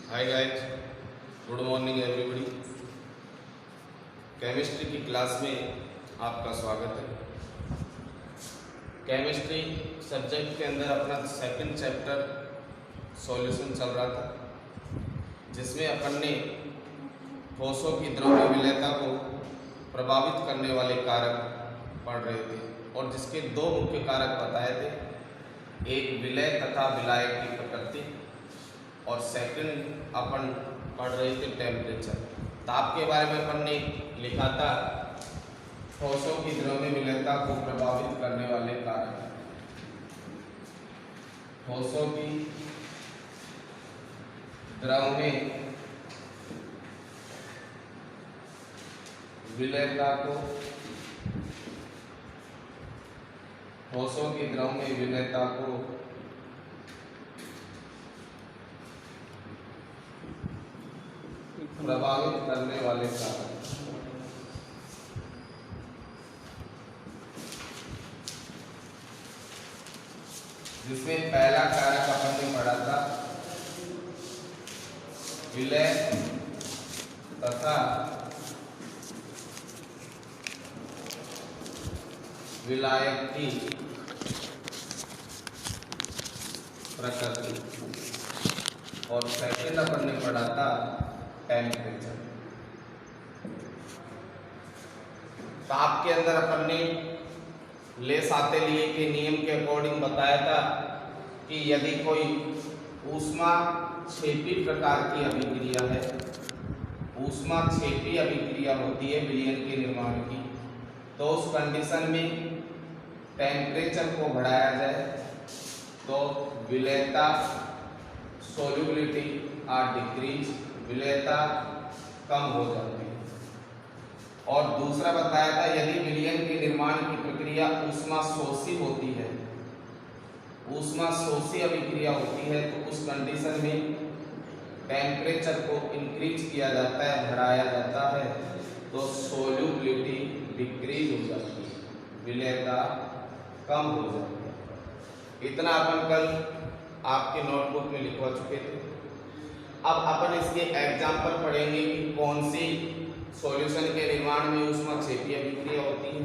Hi guys, good morning everybody. Chemistry की class में आपका स्वागत है। केमिस्ट्री सब्जेक्ट के अंदर अपना सेकंड चैप्टर सॉल्यूशन चल रहा था, जिसमें अपन ने ठोसों की द्रव्य विलयता को प्रभावित करने वाले कारक पढ़ रहे थे और जिसके दो मुख्य कारक बताए थे, एक विलय तथा विलायक की प्रकृति और सेकंड अपन पढ़ रहे थे टेम्परेचर। ताप के बारे में अपन ने लिखा था ठोसों की द्रव्य विलयता को प्रभावित करने वाले कारक। ठोसों की द्रव्य विलयता को ठोसों की द्रव्य विलयता को प्रभावित करने वाले कारक। जिसमें पहला कारक अपन ने पढ़ा था विलय तथा विलायक की प्रकृति और सेकंड अपन ने पढ़ा था टेम्परेचर। ताप के अंदर अपन ने ले-सातेलिए के नियम के अकॉर्डिंग बताया था कि यदि कोई ऊष्मा क्षेपी प्रकार की अभिक्रिया है, ऊष्मा क्षेपी अभिक्रिया होती है विलयन के निर्माण की, तो उस कंडीशन में टेम्परेचर को बढ़ाया जाए तो विलयता सोल्युबिलिटी आर डिक्रीज, विलयता कम हो जाती है। और दूसरा बताया था यदि विलयन के निर्माण की प्रक्रिया ऊष्मा शोषी होती है, ऊष्मा शोषी अभिक्रिया होती है, तो उस कंडीशन में टेम्परेचर को इंक्रीज किया जाता है, बढ़ाया जाता है, तो सोल्युबिलिटी डिक्रीज हो जाती है, विलयता कम हो जाती है। इतना अपन कल आपके नोटबुक में लिखवा चुके थे। अब अपन इसके एग्जाम्पल पढ़ेंगे कि कौन सी सॉल्यूशन के निर्माण में ऊष्मा क्षेपी अभिक्रिया होती है,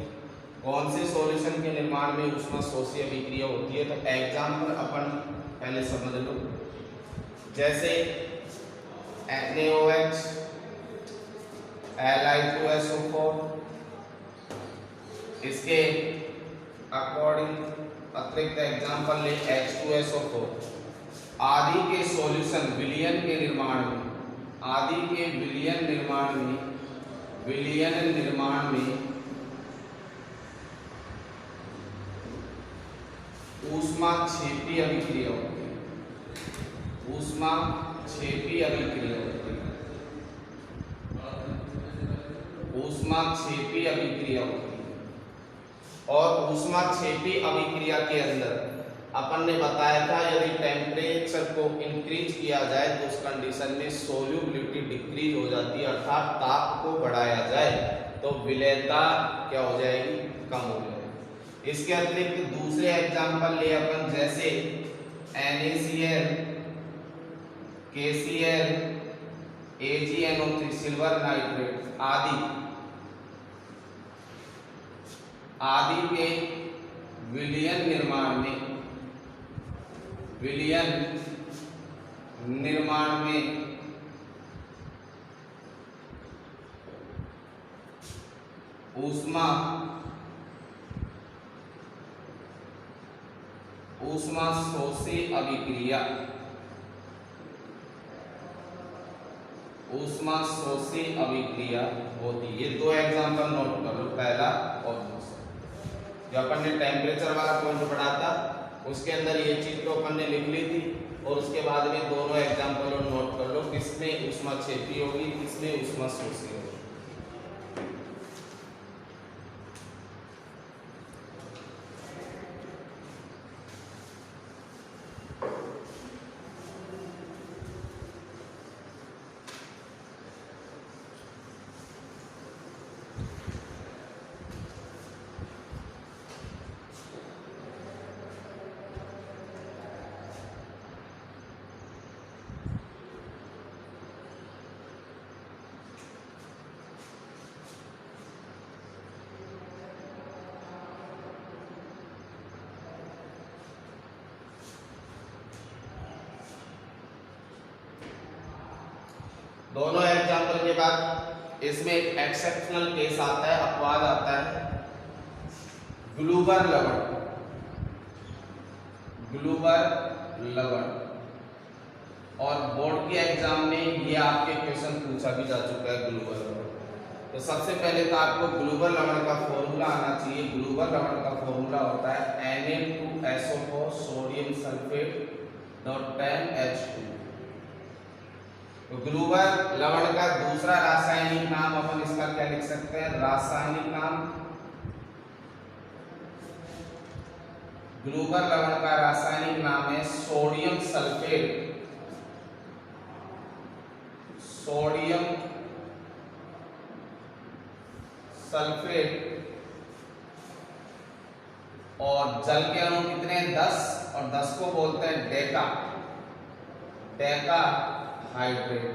कौन से सॉल्यूशन के निर्माण में ऊष्मा शोषी अभिक्रिया होती है। तो एग्जाम्पल अपन पहले समझ लो। जैसे NaOH Li2SO4, इसके अकॉर्डिंग अतिरिक्त एग्जाम्पल ले H2SO4 आदि के सॉल्यूशन विलयन के निर्माण में, आदि के विलयन निर्माण में ऊष्मा क्षेपी अभिक्रिया होती है, ऊष्मा क्षेपी अभिक्रिया होती है, ऊष्मा क्षेपी अभिक्रिया होती है। और ऊष्मा क्षेपी अभिक्रिया के अंदर अपन ने बताया था यदि टेम्परेचर को इंक्रीज किया जाए तो उस कंडीशन में सोल्युबिलिटी डिक्रीज हो जाती है, अर्थात ताप को बढ़ाया जाए तो विलयता क्या हो जाएगी, कम हो जाएगी। इसके अतिरिक्त दूसरे एग्जांपल ले अपन, जैसे NaCl, KCl, AgNO3 silver nitrate आदि के विलयन निर्माण में ऊष्मा शोषी अभिक्रिया, ऊष्मा शोषी अभिक्रिया होती है। ये दो एग्जांपल नोट कर लो, पहला और दूसरा। जो अपन ने टेम्परेचर वाला पॉइंट पढ़ा था उसके अंदर ये चीज तो अपन ने लिख ली थी, और उसके बाद में दोनों एग्जांपल नोट कर लो, किसमें ऊष्मा क्षेपी होगी, किसमें ऊष्मा शोषी होगी। दोनों एग्जाम्पल के बाद इसमें एक एक्सेप्शनल केस आता है, अपवाद आता है, ग्लूबर लवण। ग्लूबर लवण और बोर्ड के एग्जाम में ये आपके क्वेश्चन पूछा भी जा चुका है ग्लूबर लवण। तो सबसे पहले तो आपको ग्लूबर लवण का फॉर्मूला आना चाहिए। ग्लूबर लवण का फॉर्मूला होता है Na2SO4 सोडियम सल्फेट .10H2। तो ग्लूबर लवण का दूसरा रासायनिक नाम अपन इसका क्या लिख सकते हैं? रासायनिक नाम ग्लूबर लवण का रासायनिक नाम है सोडियम सल्फेट। सोडियम सल्फेट और जल के अणु कितने हैं? 10 और 10 को बोलते हैं Deka. Deka hydrate.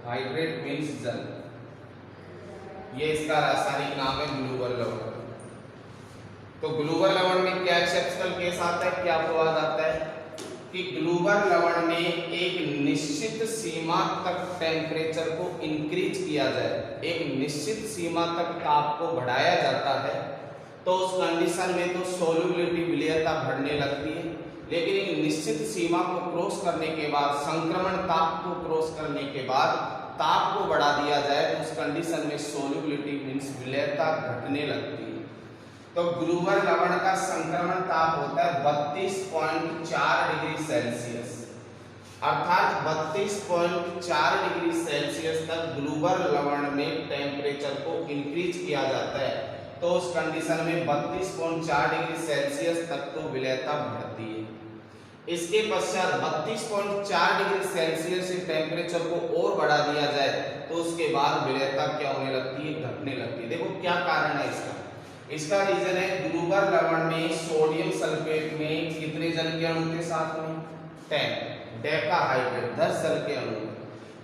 Hydrate means जल। ये इसका रासायनिक नाम है ग्लूबर लवण। तो ग्लूबर लवण में क्या एक्सेप्शनल केस आता है, क्या अपवाद आता है कि ग्लूबर लवण में एक निश्चित सीमा तक टेम्परेचर को इंक्रीज किया जाए, एक निश्चित सीमा तक ताप को बढ़ाया जाता है, तो उस कंडीशन में तो सोल्यूबिलिटी विलेयता बढ़ने लगती है। लेकिन एक निश्चित सीमा को क्रॉस करने के बाद, संक्रमण ताप को क्रॉस करने के बाद ताप को बढ़ा दिया जाए तो उस कंडीशन में सोल्यूबिलिटी मींस विलेयता घटने लगती है। तो ग्लूबर लवण का संक्रमण ताप होता है 32.4 डिग्री सेल्सियस, अर्थात 32.4 डिग्री सेल्सियस तक ग्लूबर लवण में टेम्परेचर को इंक्रीज किया जाता है। तो उस कंडीशन में 32.4 डिग्री सेल्सियस तक तो विलेयता बढ़ती है। इसके पश्चात 32.4 डिग्री सेल्सियस से टेम्परेचर को और बढ़ा दिया जाए तो उसके बाद विलेयता क्या होने लगती है? घटने लगती है। देखो क्या कारण है इसका। इसका रीजन है ग्लूबर लवण में सोडियम सल्फेट में कितने जल के अणु के साथ में? 10 डेका हाइड्रेट 10 जल के अणु।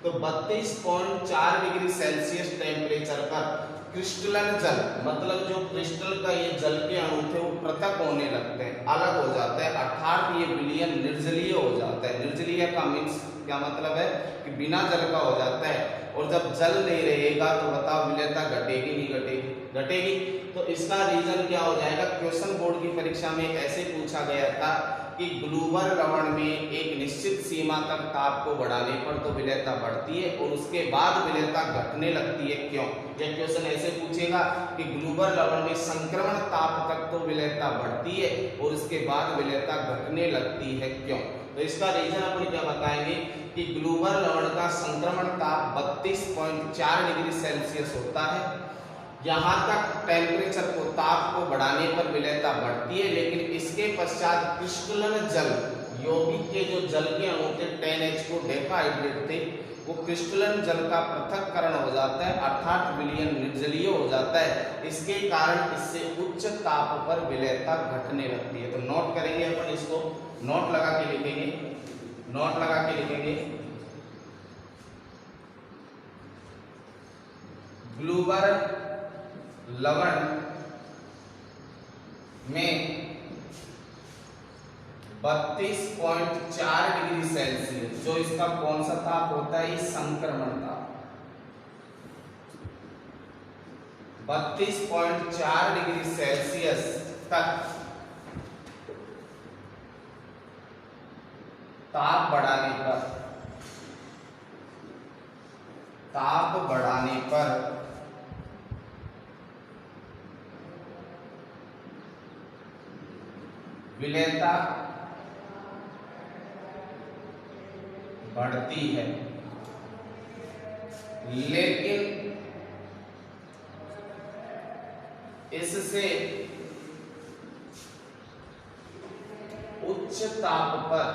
तो 32.4 डिग्री सेल्सियस टेम्परेचर पर क्रिस्टलन जल, मतलब जो क्रिस्टल का ये जल के अणु थे वो पृथक होने लगते हैं, अलग हो जाते हैं, अर्थात ये विलयन निर्जलीय हो जाता है। निर्जलीय का मीन्स क्या मतलब है कि बिना जल का हो जाता है। और जब जल नहीं रहेगा तो बताओ विलेयता घटेगी नहीं घटेगी? घटेगी। तो इसका रीजन क्या हो जाएगा? क्वेश्चन बोर्ड की परीक्षा में ऐसे पूछा गया था कि ग्लूबर लवण में एक निश्चित सीमा तक ताप को बढ़ाने पर तो विलेयता बढ़ती है और उसके बाद विलेयता घटने लगती है, क्यों? यह क्वेश्चन ऐसे पूछेगा कि ग्लूबर लवण में संक्रमण ताप तक तो विलेयता बढ़ती है और उसके बाद विलेयता घटने लगती है, क्यों? तो इसका रीजन अपन क्या बताएंगे कि ग्लूबर लवण का संक्रमण ताप 32.4 डिग्री सेल्सियस होता है। यहाँ तक टेम्परेचर को, ताप को बढ़ाने पर विलेयता बढ़ती है, लेकिन इसके पश्चात क्रिस्टलन जल, यौगिक के जो जल के अणु थे 10H2 डेका हाइड्रेट थे, वो क्रिस्टलन जल का पृथक्करण हो जाता है, अर्थात विलयन निर्जलीय हो जाता है। इसके कारण इससे उच्च ताप पर विलेयता घटने लगती है। तो नोट करेंगे अपन इसको, नोट लगा के लिखेंगे, नोट लगा के लिखेंगे ग्लूबर लवण में 32.4 डिग्री सेल्सियस जो इसका कौन सा ताप होता है? संक्रमण ताप। 32.4 डिग्री सेल्सियस तक ताप बढ़ाने पर विलेयता बढ़ती है, लेकिन इससे उच्च ताप पर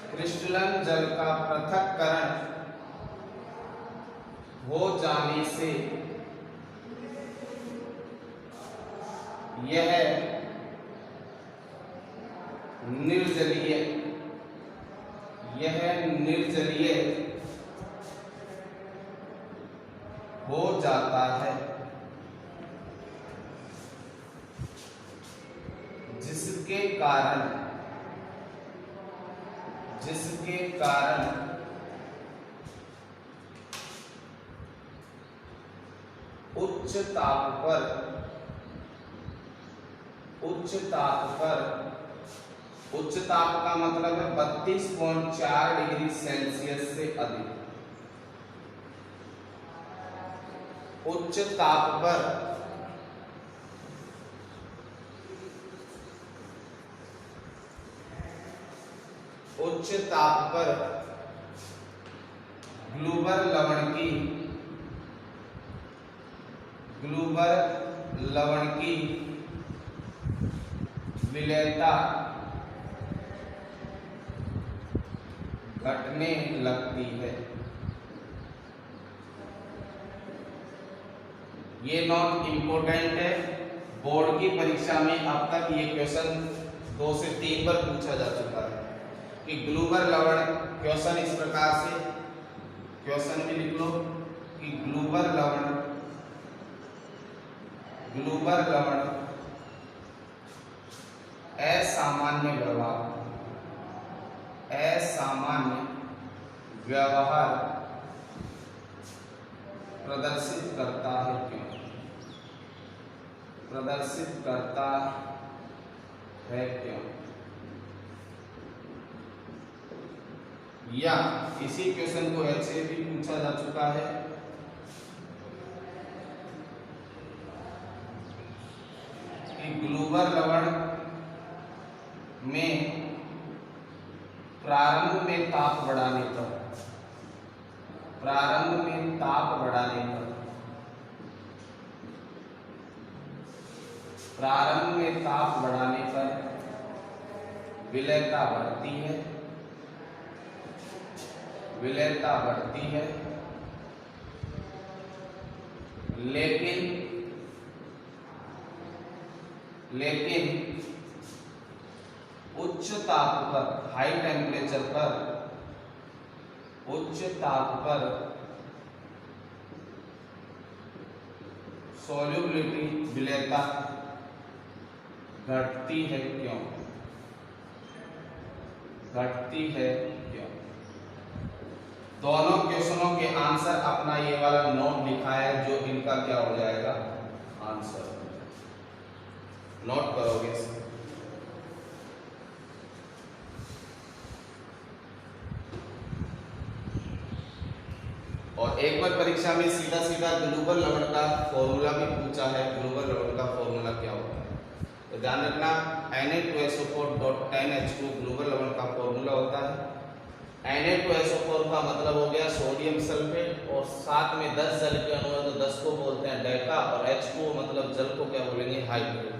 क्रिस्टलन जल का पृथक्करण हो जाने से यह निर्जलीय यह निर्जलीय हो जाता है, जिसके कारण उच्च ताप का मतलब है 32.4 डिग्री सेल्सियस से अधिक। उच्च ताप पर ग्लूबर लवण की विलेयता घटने लगती है। ये नॉट इम्पोर्टेंट है, बोर्ड की परीक्षा में अब तक ये क्वेश्चन 2 से 3 बार पूछा जा चुका है कि ग्लूबर लवण, क्वेश्चन इस प्रकार से, क्वेश्चन में लिख लो कि ग्लूबर लवण असामान्य व्यवहार प्रदर्शित करता है क्यों? या इसी क्वेश्चन को ऐसे भी पूछा जा चुका है कि ग्लूबर लवण में प्रारंभ में ताप बढ़ाने पर विलेयता बढ़ती है, लेकिन उच्च ताप पर, हाई टेम्परेचर पर, सॉल्युबिलिटी विलेयता घटती है क्यों? दोनों क्वेश्चनों के आंसर अपना ये वाला नोट लिखा है, जो इनका क्या हो जाएगा आंसर, नोट करोगे। और एक बार परीक्षा में सीधा ग्लूबर लवण का फॉर्मूला भी पूछा है। ग्लूबर लवण का फॉर्मूला क्या होता है तो ध्यान रखना, Na2SO4.10H2 ग्लूबर लवण का फॉर्मूला होता है। Na2SO4 का मतलब हो गया सोडियम सल्फेट, और साथ में 10 जल के अणु है तो 10 को बोलते हैं डेका, और H2O मतलब जल को क्या बोलेंगे हाइड्रोजन।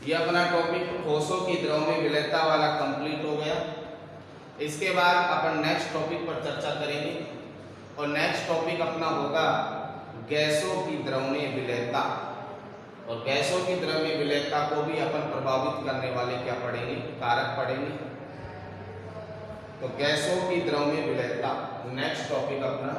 ये अपना टॉपिक ठोसों की द्रव में विलेयता वाला कंप्लीट हो गया। इसके बाद अपन नेक्स्ट टॉपिक पर चर्चा करेंगे, और नेक्स्ट टॉपिक अपना होगा गैसों की द्रव में विलेयता। और गैसों की द्रव में विलेयता को भी अपन प्रभावित करने वाले क्या पढ़ेंगे, कारक पढ़ेंगे। तो गैसों की द्रव में विलेयता नेक्स्ट टॉपिक अपना।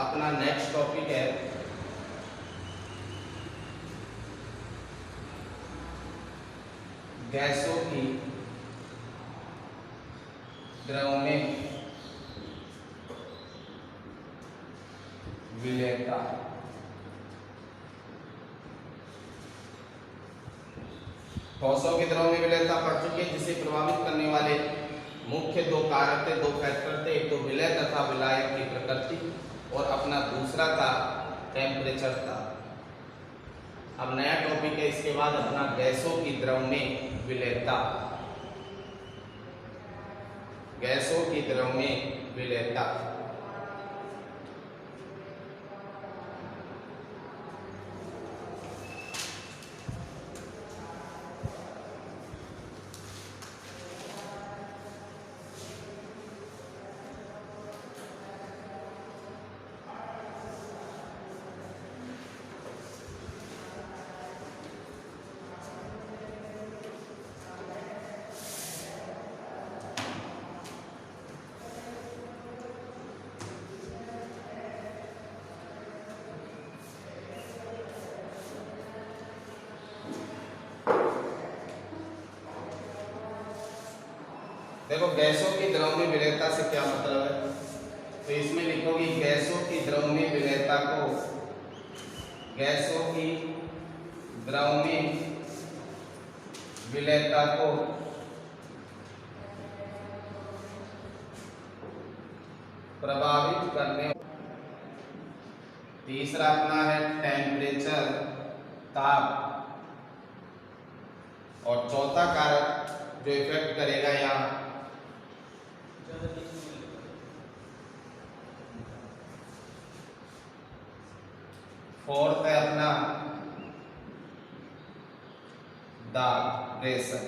अपना नेक्स्ट टॉपिक है गैसों की द्रव में विलेयता। ठोसों के द्रव में विलेयता पढ़ चुके हैं, जिसे प्रभावित करने वाले मुख्य 2 कारक थे, 2 फैक्टर थे। एक तो विलेय तथा विलायक की प्रकृति, और अपना दूसरा था टेम्परेचर था। अब नया टॉपिक है इसके बाद अपना गैसों की द्रव में विलेयता। गैसों की द्रव में विलेयता। देखो गैसों की द्रव्य विलेयता से क्या मतलब है, तो इसमें लिखोगे गैसों की द्रव्य विलेयता को, गैसों की द्रव्य विलेयता को प्रभावित करने, तीसरा अपना है टेम्परेचर, ताप, और चौथा कारक जो इफेक्ट करेगा यहाँ फोर्थ है अपना दाब, प्रेशर।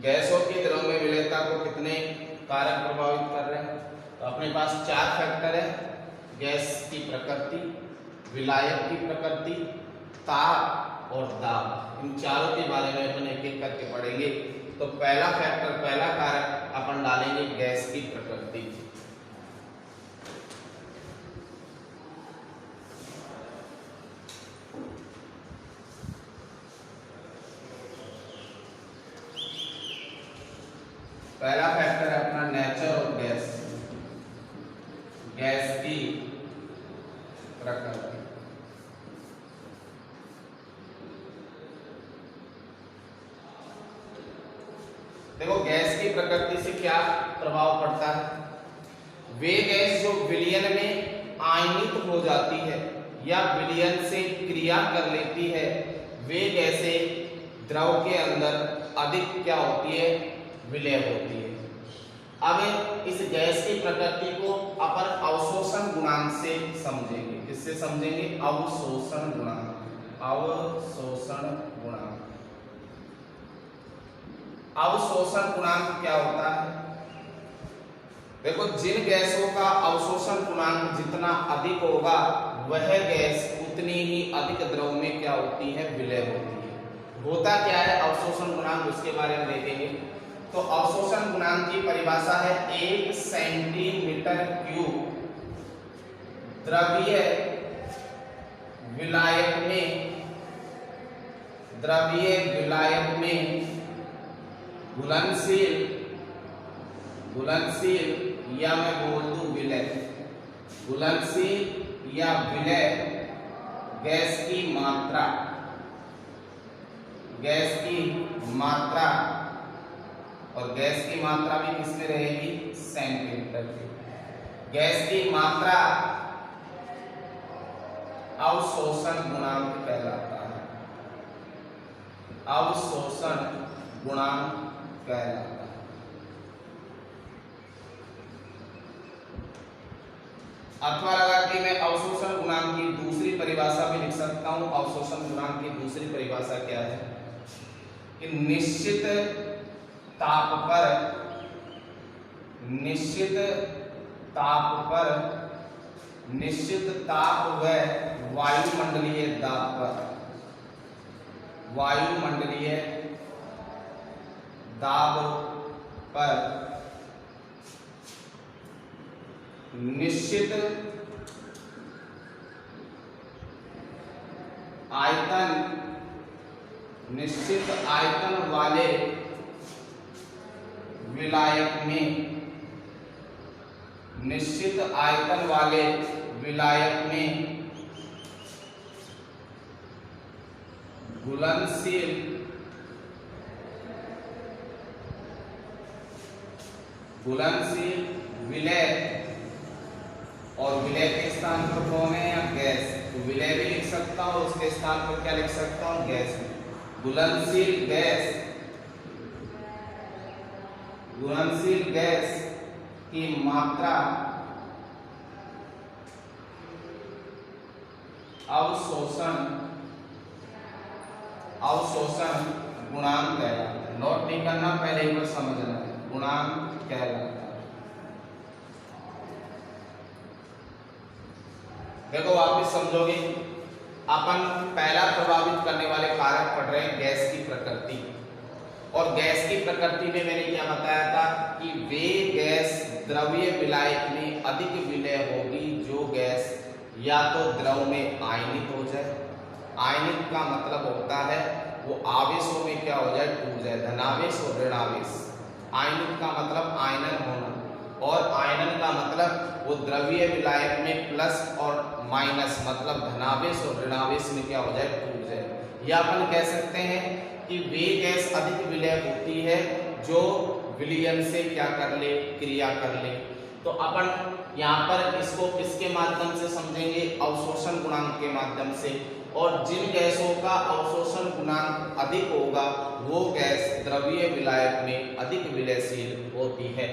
गैसों की द्रव्य विलेयता को कितने कारक प्रभावित कर रहे हैं, तो अपने पास 4 फैक्टर है, गैस की प्रकृति, विलायक की प्रकृति, ताप और दाब। इन चारों के बारे में अपन एक एक करके पढ़ेंगे। तो पहला फैक्टर, पहला कारक अपन डालेंगे गैस की प्रकृति। पहला फैक्टर है अपना नेचर ऑफ गैस, गैस की प्रकृति। देखो गैस की प्रकृति से क्या प्रभाव पड़ता है, वे गैस जो विलयन में आयनित हो जाती है या विलयन से क्रिया कर लेती है, वे गैसें द्रव के अंदर अधिक क्या होती है, विलय होती है। अब इस गैस की प्रकृति को अपन अवशोषण गुणांक से समझेंगे। किससे समझेंगे, अवशोषण गुणांक, अवशोषण गुणांक। अवशोषण गुणांक क्या होता है, देखो जिन गैसों का अवशोषण गुणांक जितना अधिक होगा वह गैस उतनी ही अधिक द्रव में क्या होती है, विलय होती है। होता क्या है अवशोषण गुणांक, उसके बारे में देखेंगे। तो अवशोषण गुणांक की परिभाषा है 1 सेंटीमीटर क्यूब द्रवीय विलायक में, द्रवीय विलायक में घुलनशील, घुलनशील या मैं बोल दूं विलय, घुलनशील या विलय गैस की मात्रा, गैस की मात्रा, और गैस की मात्रा भी किसमें रहेगी, सेंटीमीटर की। गैस की मात्रा अवशोषण गुणांक कहलाता है, अवशोषण गुणांक कहलाता है। अथवा लगा कि मैं अवशोषण गुणांक की दूसरी परिभाषा भी लिख सकता हूं। अवशोषण गुणांक की दूसरी परिभाषा क्या है कि निश्चित ताप पर, निश्चित ताप पर, निश्चित ताप व वायुमंडलीय दाब पर, वायुमंडलीय दाब पर निश्चित आयतन, निश्चित आयतन वाले विलायक में, निश्चित आयतन वाले विलायक में घुलनशील, घुलनशील विलय, और विलय के स्थान पर कौन है, या गैस, तो विलय भी लिख सकता हूं, उसके स्थान पर क्या लिख सकता हूं, गैस। घुलनशील गैस, घुलनशील गैस की मात्रा अवशोषण, अवशोषण गुणांक कहलाता है। नोट नहीं करना, पहले एक बार समझना है, गुणांक कहलाता है। देखो वापिस समझोगे, अपन पहला प्रभावित करने वाले कारक पढ़ रहे हैं गैस की प्रकृति, और गैस की प्रकृति में मैंने क्या बताया था कि वे गैस द्रवीय विलायक में अधिक विलय होगी जो गैस या तो द्रव में आयनित हो जाए, आयनित का मतलब होता है वो आवेशों में क्या हो जाए, टूट जाए, धनावेश और ऋणावेश। आयनित का मतलब आयनन होना, और आयनन का मतलब वो द्रवीय विलायक में प्लस और माइनस मतलब धनावेश और ऋणावेश में क्या हो जाए, टूट जाए। या अपन कह सकते हैं कि वे गैस अधिक विलय होती है जो विलयन से क्या कर ले, क्रिया कर ले। तो अपन यहाँ पर इसको किसके माध्यम से समझेंगे, अवशोषण गुणांक के माध्यम से। और जिन गैसों का अवशोषण गुणांक अधिक होगा वो गैस द्रवीय विलायक में अधिक विलयशील होती है।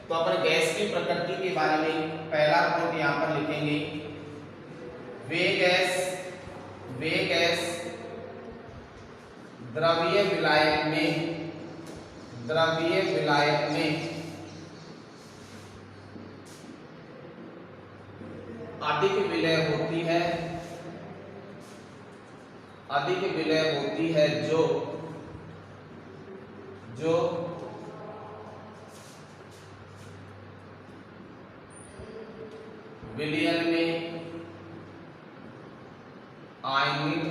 तो अपन गैस की प्रकृति के बारे में पहला पॉइंट यहाँ पर लिखेंगे, वे गैस द्रवीय विलायक में अधिक विलय होती है जो विलयन में आयनित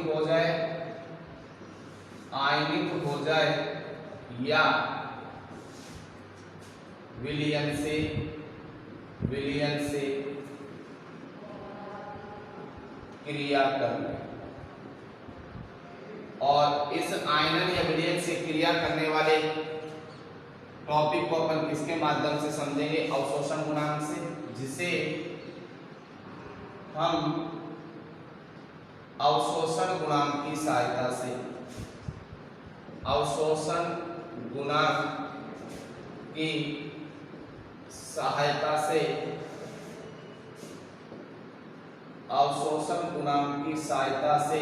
हो जाए या विलयन से क्रिया करने। और इस आयनन या विलयन से क्रिया करने वाले टॉपिक को अपन किसके माध्यम से समझेंगे, अवशोषण गुणांक से, जिसे हम अवशोषण गुणांक की सहायता से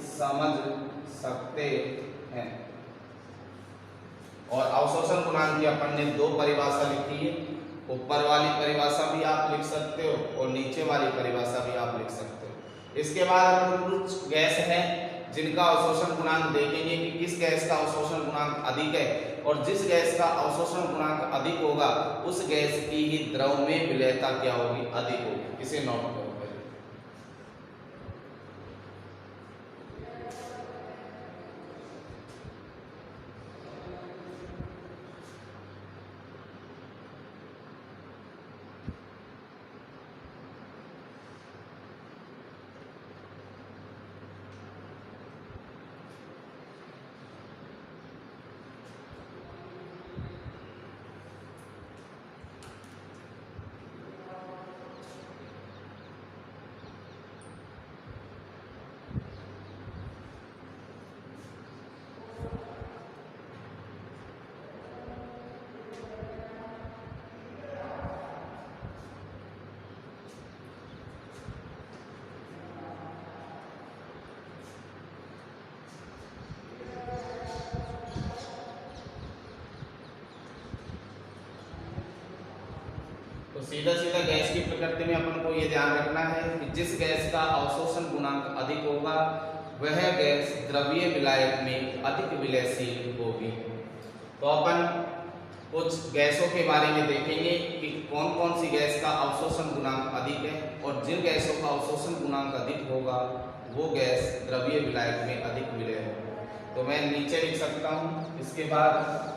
समझ सकते हैं। और अवशोषण गुणांक की अपन ने दो परिभाषा लिखी है, ऊपर वाली परिभाषा भी आप लिख सकते हो और नीचे वाली परिभाषा भी आप लिख सकते हो। इसके बाद अपन कुछ गैस है जिनका अवशोषण गुणांक देखेंगे कि किस गैस का अवशोषण गुणांक अधिक है, और जिस गैस का अवशोषण गुणांक अधिक होगा उस गैस की ही द्रव में विलयता क्या होगी, अधिक होगी। इसे नोट करो। सीधा गैस की प्रकृति में अपन को ये ध्यान रखना है कि जिस गैस का अवशोषण गुणांक अधिक होगा वह गैस द्रवीय विलायक में अधिक विलयशील होगी। तो अपन कुछ गैसों के बारे में देखेंगे कि कौन कौन सी गैस का अवशोषण गुणांक अधिक है, और जिन गैसों का अवशोषण गुणांक अधिक होगा वो गैस द्रवीय विलायक में अधिक विलय होगा। तो मैं नीचे लिख सकता हूँ। इसके बाद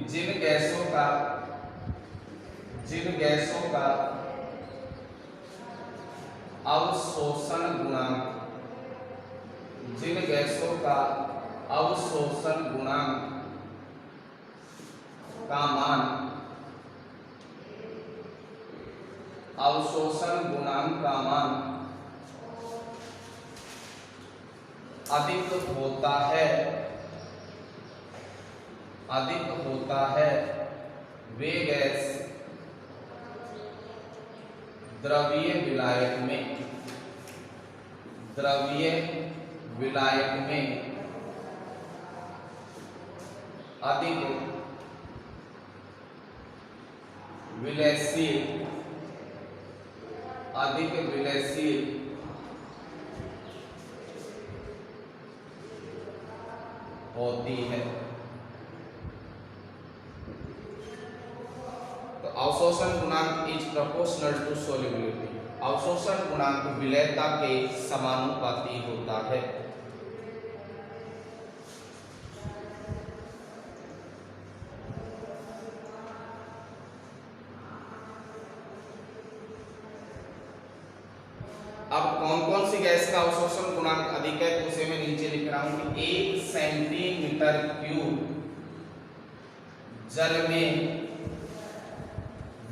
जिन गैसों का अवशोषण गुणांक का मान अधिक होता है वे गैस द्रवीय विलायक में अधिक विलयशील होती है। तो अवशोषण गुणांक इज प्रोपोर्शनल टू सोल्युबिलिटी, अवशोषण गुणांक विलेयता के समानुपाती होता है। अब कौन कौन सी गैस का अवशोषण गुणांक अधिक है, तो उसे मैं नीचे लिख रहा हूं कि 1 सेंटीमीटर क्यूब जल में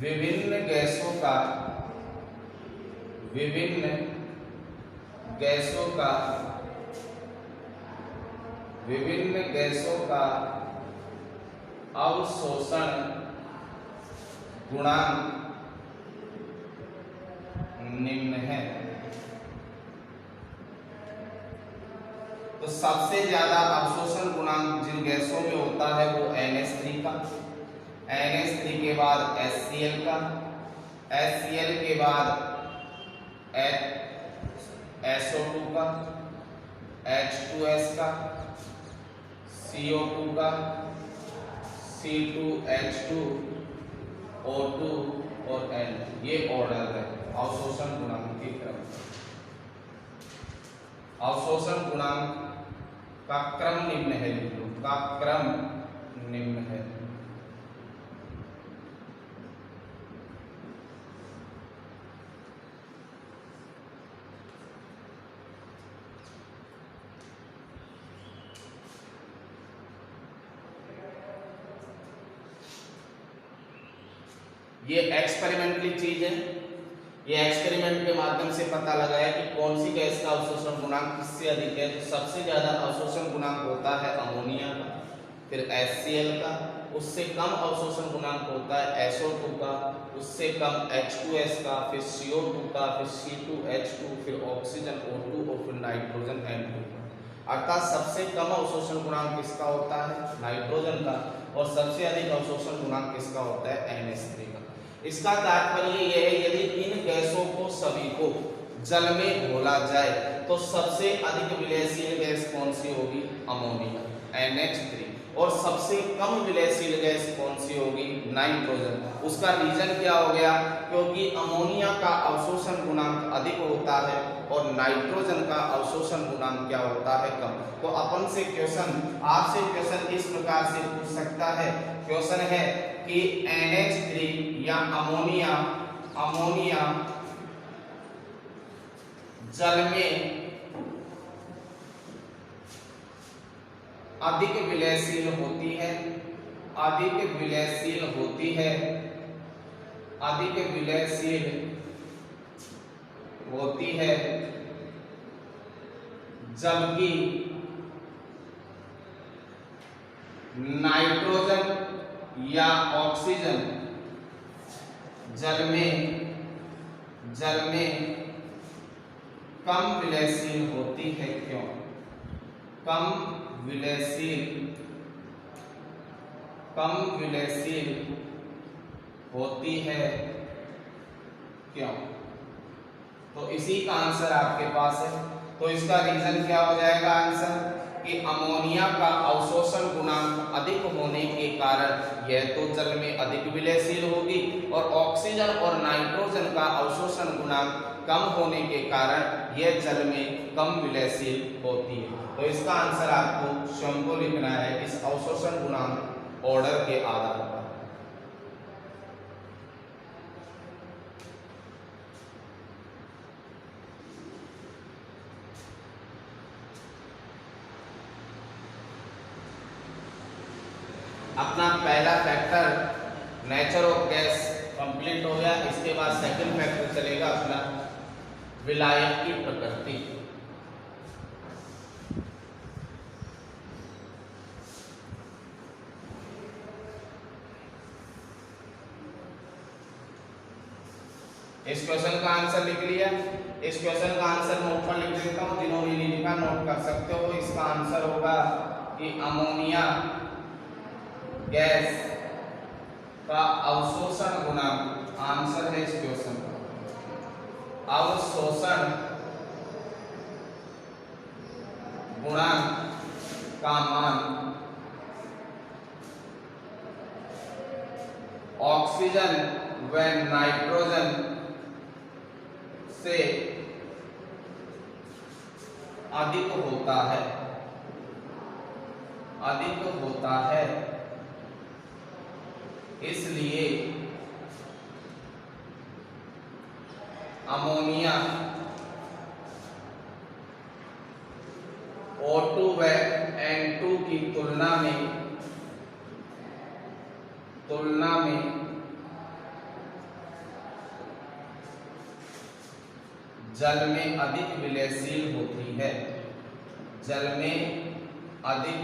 विभिन्न गैसों का अवशोषण गुणांक निम्न है। तो सबसे ज्यादा अवशोषण गुणांक जिन गैसों में होता है वो NH3 का, NH3 के बाद HCl का, HCl के बाद SO2 का, H2S का, CO2 का, C2H2, O2 और N। ये ऑर्डर है अवशोषण गुणांक की क्रम। अवशोषण गुणांक का क्रम निम्न है, का क्रम निम्न है। ये एक्सपेरिमेंटली चीज है, ये एक्सपेरिमेंट के माध्यम से पता लगाया कि कौन सी गैस का अवशोषण गुणांक किससे अधिक है। तो सबसे ज्यादा अवशोषण गुणांक होता है अमोनिया का, फिर HCl का, उससे कम अवशोषण गुणांक होता है SO2 का, उससे कम H2S का, फिर CO2 का, फिर C2H2, फिर ऑक्सीजन O2 और फिर नाइट्रोजन N2 का। अर्थात सबसे कम अवशोषण गुणांक किसका होता है, नाइट्रोजन का, और सबसे अधिक अवशोषण गुणांक किसका होता है, NH3 का। इसका तात्पर्य यह है यदि इन गैसों को सभी को जल में घोला जाए तो सबसे अधिक विलयशील गैस कौन सी होगी, अमोनिया NH3, और सबसे कम विलयशील गैस कौन सी होगी, नाइट्रोजन। उसका रीजन क्या हो गया, क्योंकि अमोनिया का अवशोषण गुणांक अधिक होता है और नाइट्रोजन का अवशोषण गुणांक क्या होता है, कम। तो अपन से क्वेश्चन, आपसे क्वेश्चन इस प्रकार से पूछ सकता है, क्वेश्चन है कि NH3 या अमोनिया जल में अधिक विलयशील होती है, अधिक विलयशील होती है, जबकि नाइट्रोजन या ऑक्सीजन जल में कम विलयशील होती है। क्यों कम विलयशील होती है, क्यों? तो इसी का आंसर आपके पास है। तो इसका रीजन क्या हो जाएगा आंसर, कि अमोनिया का अवशोषण गुणांक अधिक होने के कारण यह तो जल में अधिक विलयशील होगी, और ऑक्सीजन और नाइट्रोजन का अवशोषण गुणांक कम होने के कारण यह जल में कम विलयशील होती है। तो इसका आंसर आपको स्वयं को लिखना है इस अवशोषण गुणांक ऑर्डर के आधार पर। अपना पहला factor nature of gas complete हो गया। इसके बाद सेकंड फैक्टर चलेगा अपना विलायक की प्रकृति। इस क्वेश्चन का आंसर लिख लिया। इस क्वेश्चन का आंसर नोट पर लिख देता हूं, जिन्होंने नहीं लिखा नोट कर सकते हो। इसका आंसर होगा कि अमोनिया गैस का अवशोषण गुणांक, आंसर है इस क्वेश्चन का, अवशोषण गुणांक का मान ऑक्सीजन व नाइट्रोजन से अधिक होता है, इसलिए अमोनिया O2 व N2 की तुलना में जल में अधिक विलयशील होती है, जल में अधिक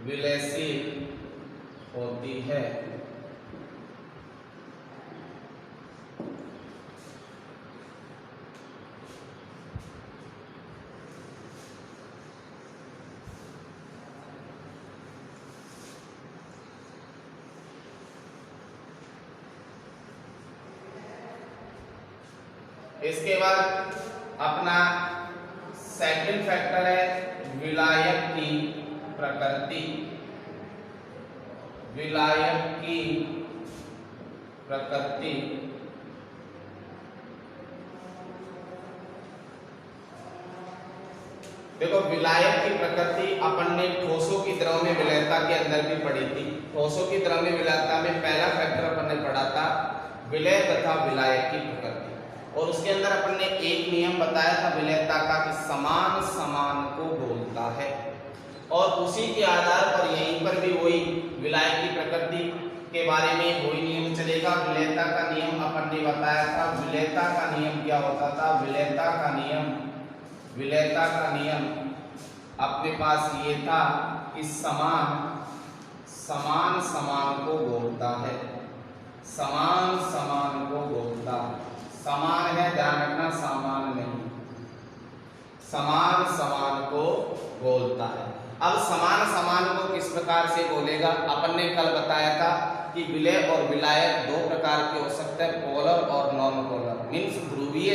विलयशील होती है। इसके बाद अपना सेकंड फैक्टर है विलायक की प्रकृति। विलायक की प्रकृति देखो, विलायक की प्रकृति अपन ने ठोसों की द्रव में विलयता के अंदर भी पढ़ी थी। ठोसों की द्रव में विलयता में पहला फैक्टर अपन ने पढ़ा था विलय तथा विलायक की प्रकृति, और उसके अंदर अपन ने एक नियम बताया था विलयता का कि समान समान को बोलता है, और उसी के आधार पर यहीं पर भी वही विलायक की प्रकृति के बारे में वही नियम चलेगा। विलयता का नियम अपन ने बताया था। विलयता का नियम क्या होता था? विलयता का नियम अपने पास ये था कि समान समान को बोलता है, समान समान को बोलता है। समान है, ध्यान रखना, सामान नहीं, समान समान को बोलता है। अब समान समान को किस प्रकार से बोलेगा? अपन ने कल बताया था कि विलय और विलायक दो प्रकार के हो सकते हैं, पोलर और नॉन पोलर, मीन्स ध्रुवीय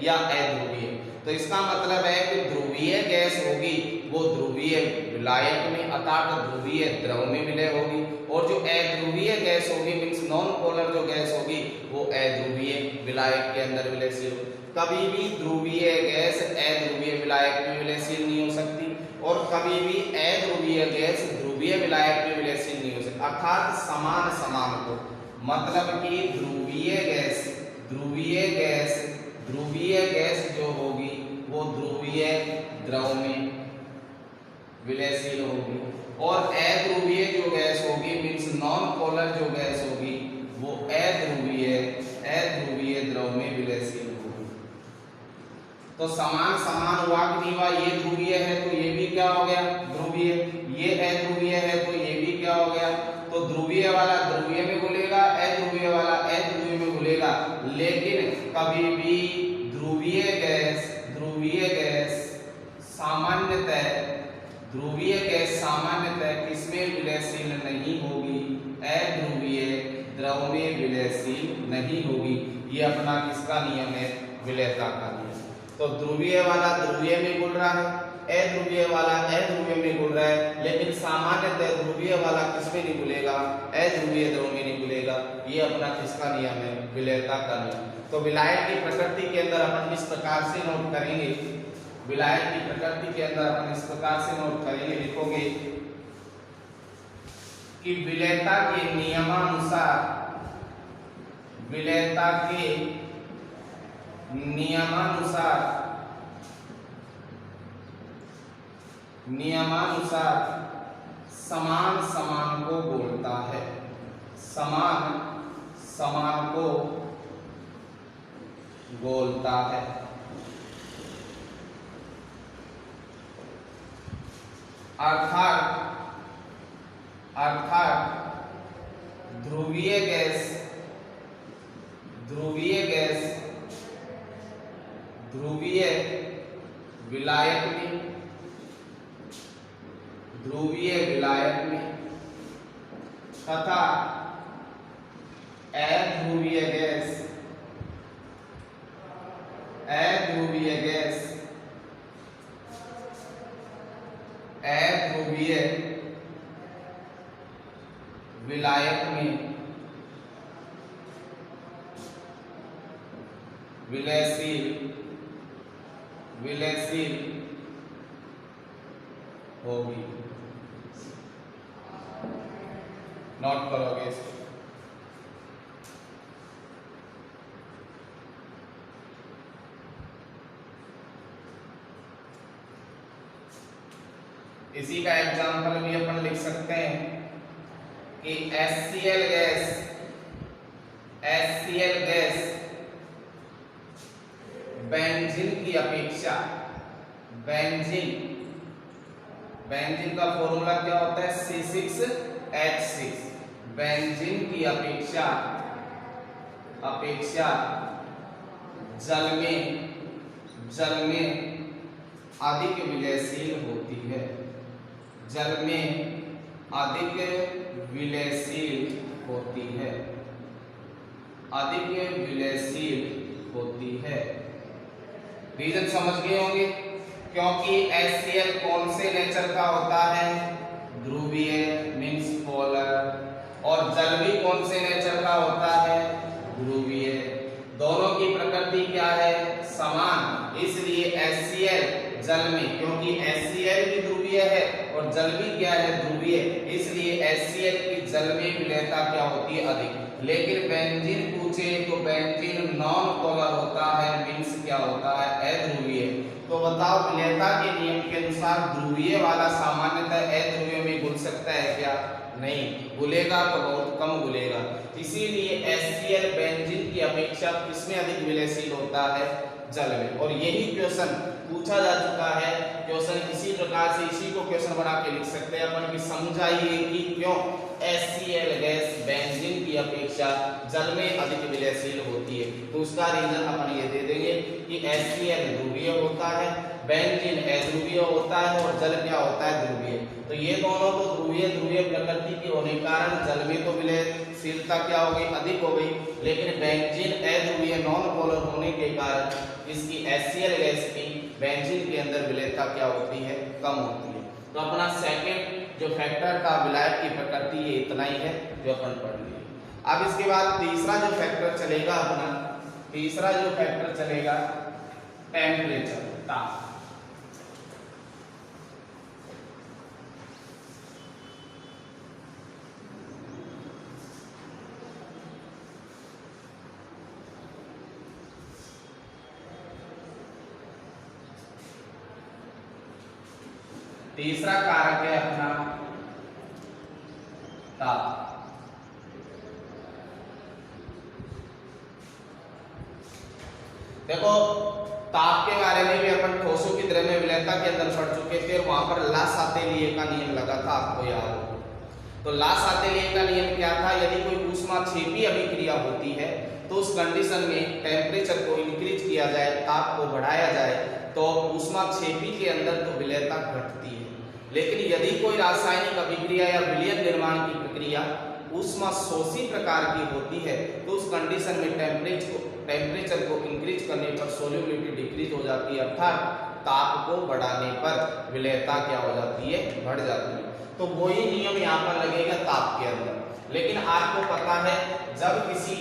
या अध्रुवीय। तो इसका मतलब है कि ध्रुवीय गैस होगी वो ध्रुवीय विलायक में अर्थात ध्रुवीय द्रव में विलय होगी, और जो अध्रुवीय गैस होगी मीन्स नॉन पोलर जो गैस होगी वो अध्रुवीय विलायक के अंदर विलयशील होगी। कभी भी ध्रुवीय गैस अध्रुवीय विलायक में विलयशील नहीं हो सकती, और कभी भी अध्रुवीय गैस ध्रुवीय विलायक में विलयशील नहीं हो सकती। अर्थात समान समान को, मतलब कि ध्रुवीय गैस जो होगी वो ध्रुवीय द्रव में विलयशील होगी, और अध्रुवीय जो गैस होगी मीन्स नॉन पोलर जो गैस होगी वो अध्रुवीय द्रव में विलयशील होगी। तो समान समान हुआ कि नहीं हुआ? ये ध्रुवीय है तो ये भी क्या हो गया? ध्रुवीय। ये अध्रुवीय है तो ये भी क्या हो गया? तो ध्रुवीय वाला ध्रुवीय में घुलेगा, अध्रुवीय वाला अध्रुवीय में घुलेगा। लेकिन कभी भी ध्रुवीय गैस सामान्यतः किसमें विलयशील नहीं होगी? अध्रुवीय द्रव में विलयशील नहीं होगी। ये अपना किसका नियम है? विलयता का नियम। तो ध्रुवीय वाला ध्रुवीय में घुल रहा है, अध्रुवीय वाला अध्रुवीय में घुल रहा है, लेकिन सामान्यतः ध्रुवीय वाला किसमें नहीं घुलेगा? अध्रुवीय द्रव में नहीं घुलेगा। ये अपना किसका नियम है? विलयता का नियम। तो विलायक की प्रकृति के अंदर अपन इस प्रकार से नोट करेंगे, विलायक की प्रकृति के अंदर अपन इस प्रकार से नोट करेंगे, लिखोगे कि विलयता के नियमानुसार समान समान को बोलता है, समान समान को बोलता है। अर्थात ध्रुवीय गैस ध्रुवीय विलायक में तथा अध्रुवीय विलायक में विलयशील होगी। नोट करोगे इसको। इसी का एग्जाम्पल भी अपन लिख सकते हैं कि HCl गैस बेंजीन की अपेक्षा, बेंजीन का फॉर्मूला क्या होता है? C6H6। बेंजीन की अपेक्षा जल में अधिक विलयशील होती है। जल में अधिक विलयशील होती है। रीजन समझ गए होंगे, क्योंकि HCl कौन से नेचर का होता है? ध्रुवीय मींस पोलर। और जल भी कौन से नेचर का होता है? ध्रुवीय। दोनों की प्रकृति क्या है? समान। इसलिए HCl जल में, क्योंकि HCl भी ध्रुवीय है और जल भी क्या है? ध्रुवीय। इसलिए HCl की जल में विलयता क्या होती है? अधिक। लेकिन बेंजीन पूछे तो बेंजीन नॉन पोलर होता है, मींस क्या होता है? अध्रुवीय। तो बताओ विलयता के नियम के अनुसार ध्रुवीय वाला सामान्यतः अध्रुवीय में घुल सकता है क्या? नहीं घुलेगा, तो बहुत कम घुलेगा। इसीलिए HCl बेंजीन की अपेक्षा किसमें अधिक विलयशील होता है? जल में। और यही क्वेश्चन पूछा जा चुका है। क्वेश्चन इसी प्रकार से इसी को क्वेश्चन बना के लिख सकते हैं अपन कि समझाइए कि क्यों HCl गैस बेंजीन की अपेक्षा जल में अधिक विलयशील होती है। तो उसका रीजन अपन ये दे देंगे कि HCl ध्रुवीय होता है, बेंजीन अध्रुवीय होता है और जल क्या होता है? ध्रुवीय। तो ये दोनों तो ध्रुवीय प्रकृति के होने के कारण जल में तो विलयशीलता क्या हो गई? अधिक हो गई। लेकिन बेंजीन अध्रुवीय नॉन पोलर होने के कारण इसकी HCl गैस की बेंजीन के अंदर विलयता क्या होती है? कम होती है। तो अपना सेकंड जो फैक्टर था विलायक की प्रकृति, ये इतना ही है जो अपन पढ़ लिए। अब इसके बाद तीसरा जो फैक्टर चलेगा टेम्परेचर, ताप। तीसरा कारक है अपना ताप। देखो ताप के बारे में भी अपन ठोसों की द्रव्य विलयता के अंदर पढ़ चुके थे। वहां पर लासातेलिये का नियम लगा था, आपको याद हो। तो लासातेलिये का नियम क्या था? यदि कोई ऊष्माक्षेपी अभिक्रिया होती है तो उस कंडीशन में टेम्परेचर को इंक्रीज किया जाए, ताप को बढ़ाया जाए, तो ऊष्माक्षेपी के अंदर तो विलयता घटती है। लेकिन यदि कोई रासायनिक अभिक्रिया या विलयन निर्माण की प्रक्रिया ऊष्माशोषी प्रकार की होती है तो उस कंडीशन में टेम्परेचर को इंक्रीज करने पर सोल्यूबिलिटी डिक्रीज हो जाती है, अर्थात ताप को बढ़ाने पर विलयता क्या हो जाती है? बढ़ जाती है। तो वही नियम यहाँ पर लगेगा ताप के अंदर। लेकिन आपको पता है जब किसी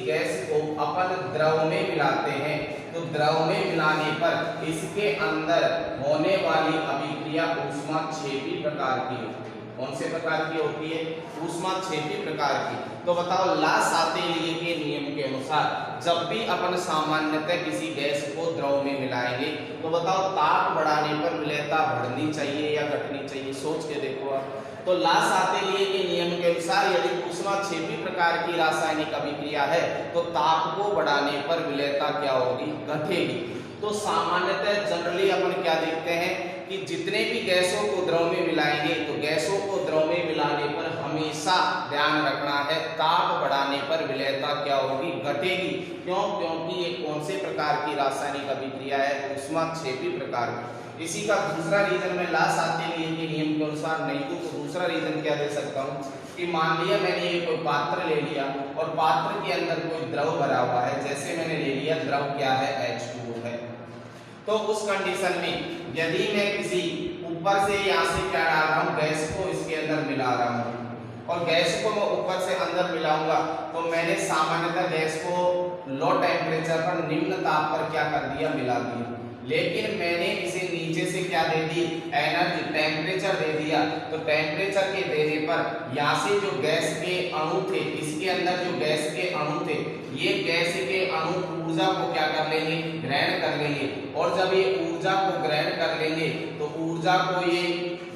गैस को अपन द्रव में मिलाते हैं तो द्रव में मिलाने पर इसके अंदर होने वाली अभिक्रिया ऊष्माक्षेपी प्रकार की होती है। कौन से प्रकार की होती है? ऊष्माक्षेपी प्रकार की। तो बताओ लासातेलिये के नियम के अनुसार जब भी अपन सामान्यतः किसी गैस को द्रव में मिलाएंगे तो बताओ ताप बढ़ाने पर विलयता बढ़नी चाहिए या घटनी चाहिए? सोच के देखो आप। तो लासातेलिये के नियम के अनुसार यदि ऊष्माक्षेपी प्रकार की रासायनिक अभिक्रिया है तो ताप को बढ़ाने पर विलयता क्या होगी? घटेगी। तो सामान्यतः जनरली अपन क्या देखते हैं कि जितने भी गैसों को द्रव में मिलाएंगे तो गैसों को द्रव में मिलाने पर हमेशा ध्यान रखना है ताप बढ़ाने पर विलयता क्या होगी? घटेगी। क्यों? क्योंकि ये कौन से प्रकार की रासायनिक अभिक्रिया है? ऊष्माक्षेपी प्रकार की। इसी का दूसरा रीजन मैं लासातेलिये के नियम के अनुसार नहीं दूं तो दूसरा रीजन क्या दे सकता हूँ कि मान लिया मैंने ये कोई पात्र ले लिया और पात्र के अंदर कोई द्रव भरा हुआ है, जैसे मैंने ले लिया द्रव क्या है? H2O है। तो उस कंडीशन में यदि मैं किसी ऊपर से यहाँ से क्या डाल रहा हूँ? गैस को इसके अंदर मिला रहा हूँ और गैस को मैं ऊपर से अंदर मिलाऊंगा तो मैंने सामान्यतः गैस को लो टेम्परेचर पर, निम्न ताप पर क्या कर दिया, मिला दिया। लेकिन मैंने इसे नीचे से क्या दे दी, एनर्जी, टेम्परेचर दे दिया। तो टेम्परेचर के देने पर यहाँ से जो गैस के अणु थे, इसके अंदर जो गैस के अणु थे, ये गैस के अणु ऊर्जा को क्या कर लेंगे, ग्रहण कर लेंगे। और जब ये ऊर्जा को ग्रहण कर लेंगे तो ऊर्जा को ये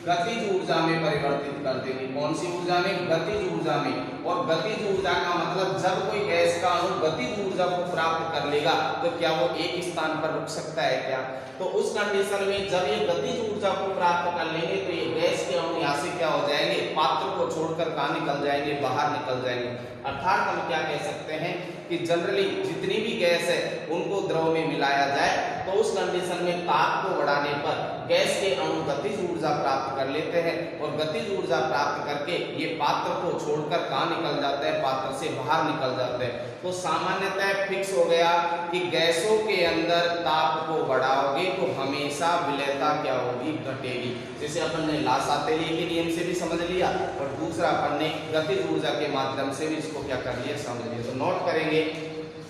गतिज ऊर्जा में परिवर्तित कर देंगे। कौन सी ऊर्जा में, गतिज ऊर्जा में। और गतिज ऊर्जा का मतलब जब कोई गैस का अणु गतिज ऊर्जा को प्राप्त कर लेगा तो क्या वो एक स्थान पर रुक सकता है क्या? तो उस कंडीशन में जब ये गतिज ऊर्जा को प्राप्त कर लेंगे तो ये गैस के अणु यहाँ से क्या हो जाएंगे, पात्र को छोड़कर कहाँ निकल जाएंगे, बाहर निकल जाएंगे। अर्थात हम क्या कह सकते हैं कि जनरली जितनी भी गैस है उनको द्रव में मिलाया जाए तो उस कंडीशन में ताप को बढ़ाने पर गैस के अणु गतिज ऊर्जा प्राप्त कर लेते हैं और गतिज ऊर्जा प्राप्त करके ये पात्र को छोड़कर कहाँ निकल जाते हैं, पात्र से बाहर निकल जाते हैं। तो सामान्यतः फिक्स हो गया कि गैसों के अंदर ताप को बढ़ाओगे तो हमेशा विलेयता क्या होगी, घटेगी। जैसे अपन ने लासातेली के नियम से भी समझ लिया और दूसरा अपन ने गतिज ऊर्जा के माध्यम से भी इसको क्या कर लिया, समझ लिया। तो नोट करेंगे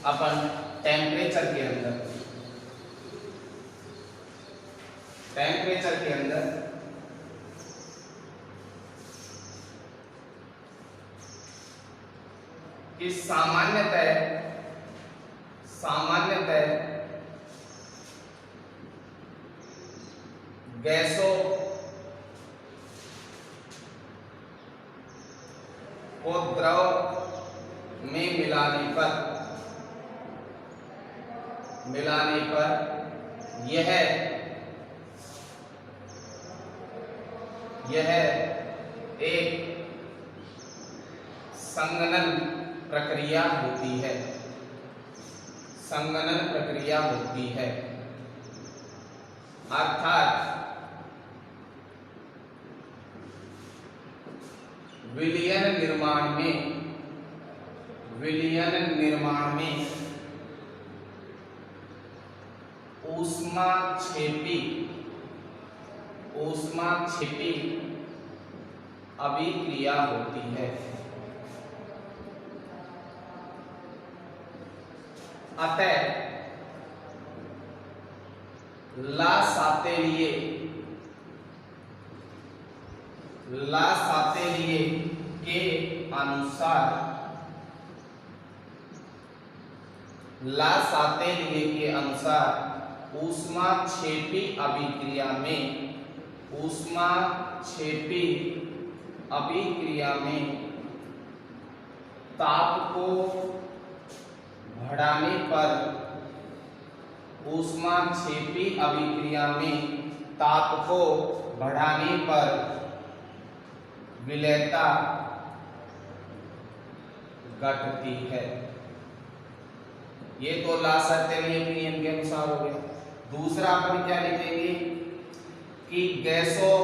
अपन टेम्परेचर के अंदर, टेम्परेचर के अंदर कि सामान्यतः गैसों को द्रव में मिलाने पर यह एक संघनन प्रक्रिया होती है, संघनन प्रक्रिया होती है। अर्थात विलयन निर्माण में ऊष्माक्षेपी अभिक्रिया होती है। अतः लासातेलिए के अनुसार ऊष्माक्षेपी अभिक्रिया में ताप को बढ़ाने पर ऊष्माक्षेपी अभिक्रिया में ताप को बढ़ाने पर विलेयता घटती है। ये तो लासातेली के नियम के अनुसार हो गया। दूसरा अपन क्या लिखेंगे कि गैसों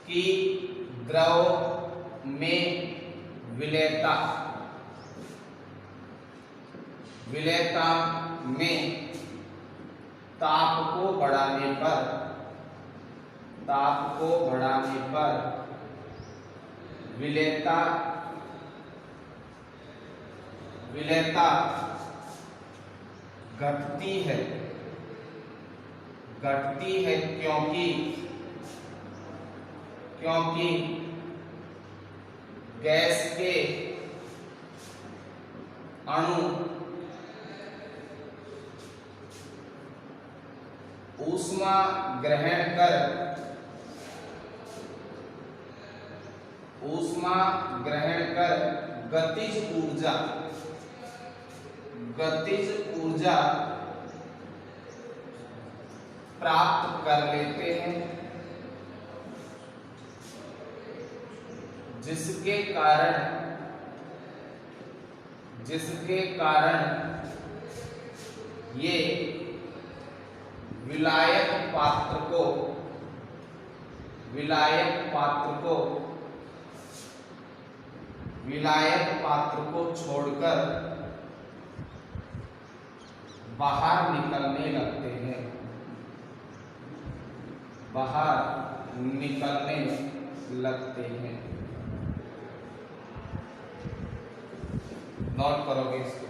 की द्रव में विलेयता में ताप को बढ़ाने पर विलेयता घटती है क्योंकि गैस के अणु ऊष्मा ग्रहण कर गतिज ऊर्जा प्राप्त कर लेते हैं, जिसके कारण ये विलायक पात्र को छोड़कर बाहर निकलने लगते हैं, लगते हैं। नोट करोगे इसको।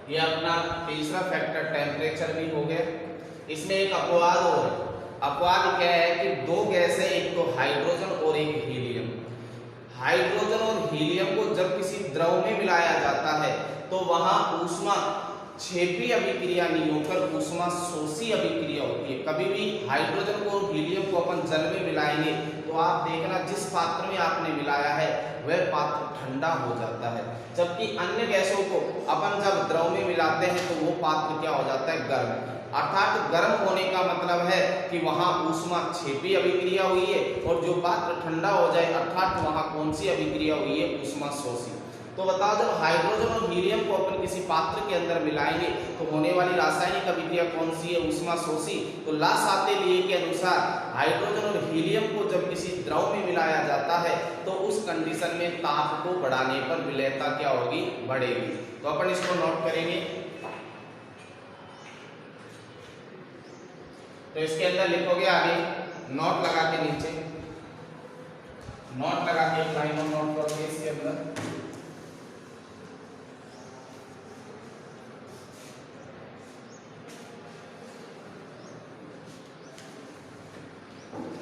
ये अपना तीसरा फैक्टर टेम्परेचर भी हो गया। इसमें एक अपवाद और है। अपवाद क्या है कि दो गैस है, एक तो हाइड्रोजन और एक हीलियम। हाइड्रोजन और हीलियम को जब किसी द्रव में मिलाया जाता है तो वहां ऊष्मा क्षेपी अभिक्रिया नहीं होकर ऊष्मा शोषी अभिक्रिया होती है। कभी भी हाइड्रोजन को और हीलियम को अपन जल में मिलाएंगे तो आप देखना जिस पात्र में आपने मिलाया है वह पात्र ठंडा हो जाता है, जबकि अन्य गैसों को अपन जब द्रव में मिलाते हैं तो वो पात्र क्या हो जाता है, गर्म। अर्थात गर्म होने का मतलब है कि वहां ऊष्मा क्षेपी अभिक्रिया हुई है, और जो पात्र ठंडा हो जाए अर्थात वहां कौन सी अभिक्रिया हुई है, ऊष्मा शोषी। तो बताओ जब हाइड्रोजन और हीलियम को अपन किसी पात्र के अंदर मिलाएंगे तो होने वाली रासायनिक अभिक्रिया कौन सी है, ऊष्मा शोषी। तो ला साते लिए के अनुसार हाइड्रोजन और हीलियम को जब किसी द्रव में मिलाया जाता है तो उस कंडीशन में ताप को बढ़ाने पर विलयता क्या होगी, बढ़ेगी। तो अपन इसको नोट करेंगे। तो इसके अंदर लिखोगे आगे नोट लगा के, नीचे नोट लगा के एक लाइन और नोट करोगे इसके अंदर।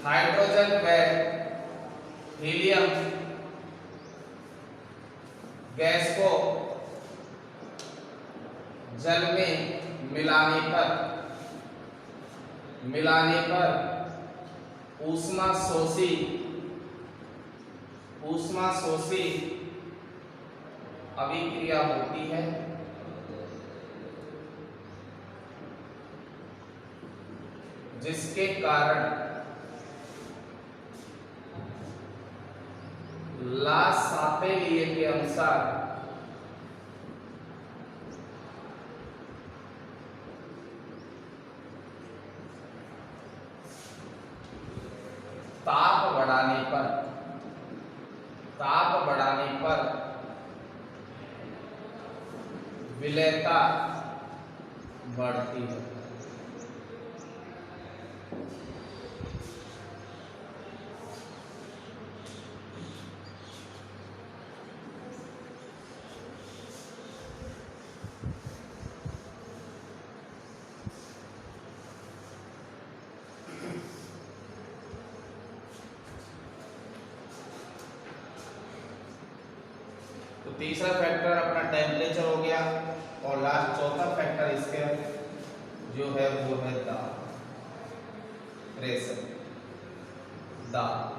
हाइड्रोजन व हीलियम गैस को जल में मिलाने पर ऊष्मा शोषी अभिक्रिया होती है, जिसके कारण ला साते लिए के अनुसार ताप बढ़ाने पर विलयता बढ़ती है। तो तीसरा फैक्टर अपना टेम्परेचर हो गया, और लास्ट चौथा फैक्टर इसके जो है वो है दाब, प्रेशर, दाब।